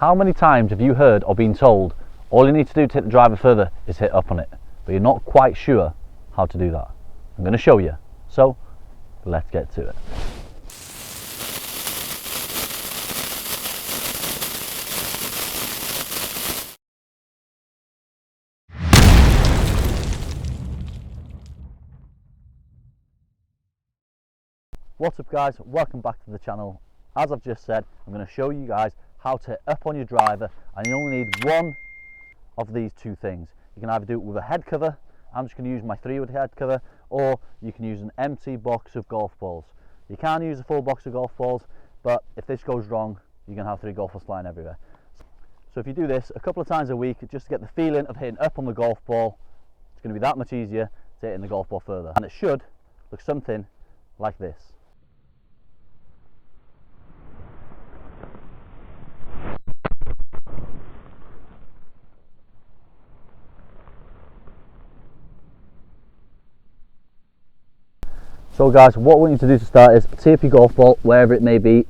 How many times have you heard or been told all you need to do to hit the driver further is hit up on it, but you're not quite sure how to do that? I'm going to show you. So let's get to it. What's up guys, welcome back to the channel. As I've just said, I'm going to show you guys how to hit up on your driver, and you only need one of these two things. You can either do it with a head cover. I'm just going to use my 3-wood head cover, or you can use an empty box of golf balls. You can use a full box of golf balls, but if this goes wrong, you're going to have 3 golf balls flying everywhere. So if you do this a couple of times a week, just to get the feeling of hitting up on the golf ball, it's going to be that much easier to hitting the golf ball further. And it should look something like this. So guys, what I want you to do to start is tee up your golf ball wherever it may be.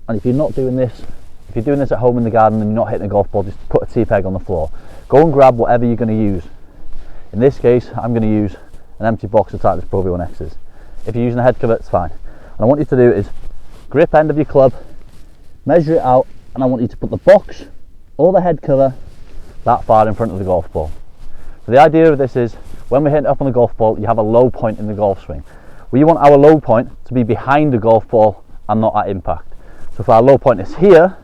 And if you're not doing this, if you're doing this at home in the garden and you're not hitting a golf ball, just put a tee peg on the floor. Go and grab whatever you're going to use. In this case, I'm going to use an empty box of Titus Pro V1X's. If you're using a head cover, it's fine. And I want you to do is grip end of your club, measure it out, and I want you to put the box or the head cover that far in front of the golf ball. So the idea of this is, when we're hitting up on the golf ball, you have a low point in the golf swing. We want our low point to be behind the golf ball and not at impact. So if our low point is here,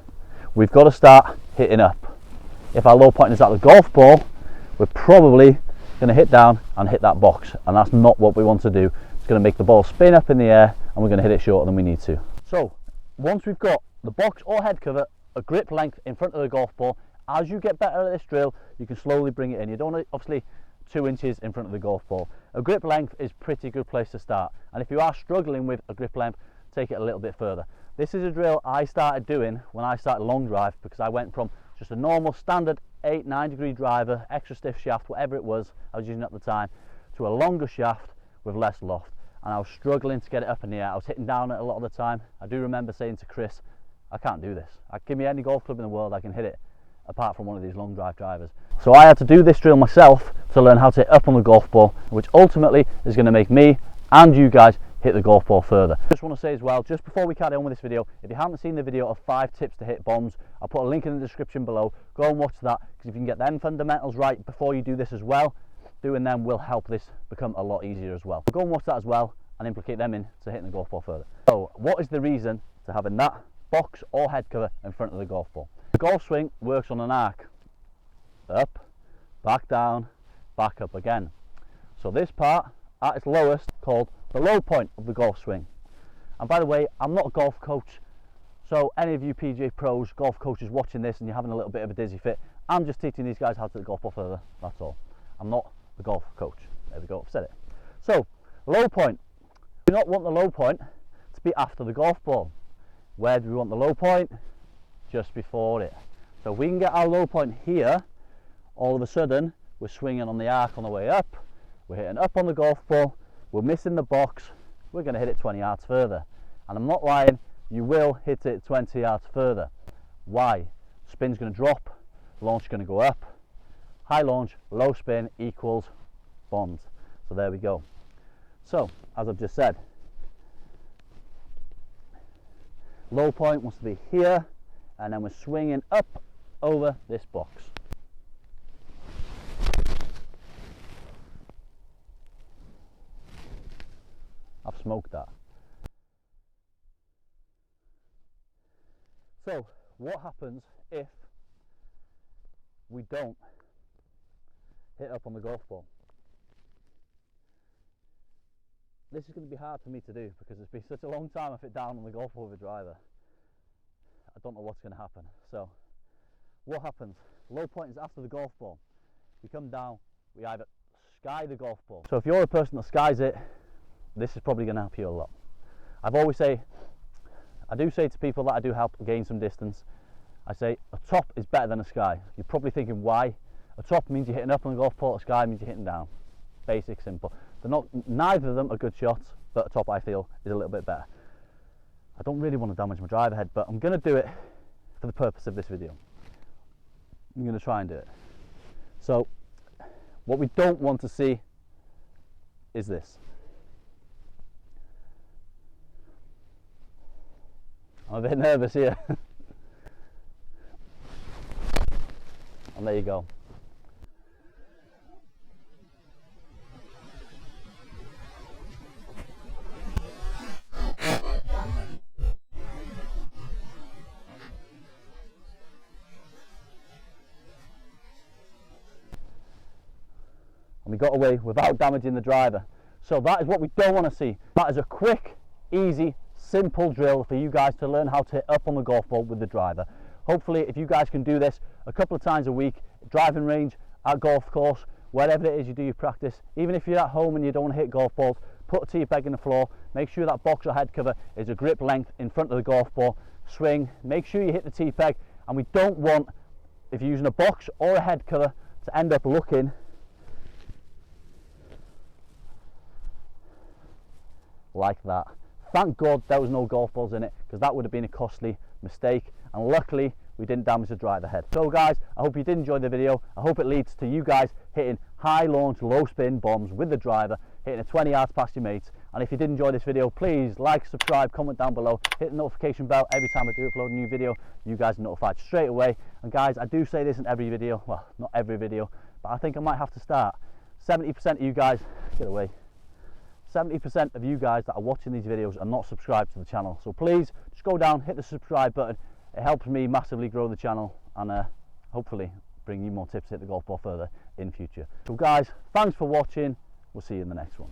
we've got to start hitting up. If our low point is at the golf ball, we're probably going to hit down and hit that box, and that's not what we want to do. It's going to make the ball spin up in the air, and we're going to hit it shorter than we need to. So once we've got the box or head cover a grip length in front of the golf ball, as you get better at this drill, you can slowly bring it in. You don't obviously 2 inches in front of the golf ball. A grip length is a pretty good place to start, and if you are struggling with a grip length, take it a little bit further. This is a drill I started doing when I started long drive, because I went from just a normal standard 8-9 degree driver, extra stiff shaft, whatever it was I was using at the time, to a longer shaft with less loft, and I was struggling to get it up in the air. I was hitting down it a lot of the time. I do remember saying to Chris, I can't do this. Give me any golf club in the world, I can hit it, apart from one of these long drive drivers. So I had to do this drill myself to learn how to hit up on the golf ball, which ultimately is going to make me and you guys hit the golf ball further. Just want to say as well, just before we carry on with this video, if you haven't seen the video of 5 tips to hit bombs, I'll put a link in the description below. Go and watch that, because if you can get them fundamentals right before you do this as well, doing them will help this become a lot easier as well. Go and watch that as well and implicate them in to hitting the golf ball further. So what is the reason to having that box or head cover in front of the golf ball? The golf swing works on an arc. Up, back down, back up again. So this part at its lowest, called the low point of the golf swing. And by the way, I'm not a golf coach, so any of you PGA pros, golf coaches watching this and you're having a little bit of a dizzy fit, I'm just teaching these guys how to hit the golf ball further, that's all. I'm not a golf coach. There we go, I've said it. So, low point. We do not want the low point to be after the golf ball. Where do we want the low point? Just before it. So if we can get our low point here, all of a sudden we're swinging on the arc on the way up, we're hitting up on the golf ball, we're missing the box, we're going to hit it 20 yards further. And I'm not lying, you will hit it 20 yards further. Why? Spin's going to drop, launch is going to go up, high launch, low spin equals bombs. So there we go. So as I've just said, low point wants to be here, and then we're swinging up over this box. I've smoked that. So what happens if we don't hit up on the golf ball? This is going to be hard for me to do, because it's been such a long time I've hit down on the golf ball with a driver. I don't know what's going to happen. So what happens? Low point is after the golf ball. We come down, we either sky the golf ball. So if you're a person that skies it, this is probably going to help you a lot. I do say to people that I do help gain some distance, I say a top is better than a sky. You're probably thinking, why? A top means you're hitting up on the golf ball, a sky means you're hitting down. Basic, simple. Neither of them are good shots, but a top I feel is a little bit better. I don't really want to damage my driver head, but I'm going to do it for the purpose of this video. I'm going to try and do it. So what we don't want to see is this. I'm a bit nervous here. And there you go. And we got away without damaging the driver. So that is what we don't want to see. That is a quick, easy, simple drill for you guys to learn how to hit up on the golf ball with the driver. Hopefully, if you guys can do this a couple of times a week, driving range, at golf course, wherever it is you do your practice, even if you're at home and you don't want to hit golf balls, put a tee peg in the floor, make sure that box or head cover is a grip length in front of the golf ball, swing, make sure you hit the tee peg, and we don't want, if you're using a box or a head cover, to end up looking like that. Thank God there was no golf balls in it, because that would have been a costly mistake, and luckily we didn't damage the driver head. So guys, I hope you did enjoy the video. I hope it leads to you guys hitting high launch, low spin bombs with the driver, hitting it 20 yards past your mates. And if you did enjoy this video, please like, subscribe, comment down below, hit the notification bell. Every time I do upload a new video, you guys are notified straight away. And guys, I do say this in every video, well, not every video, but I think I might have to start. 70% of you guys, get away, 70% of you guys that are watching these videos are not subscribed to the channel. So please just go down, hit the subscribe button. It helps me massively grow the channel, and hopefully bring you more tips to hit the golf ball further in future. So guys, thanks for watching. We'll see you in the next one.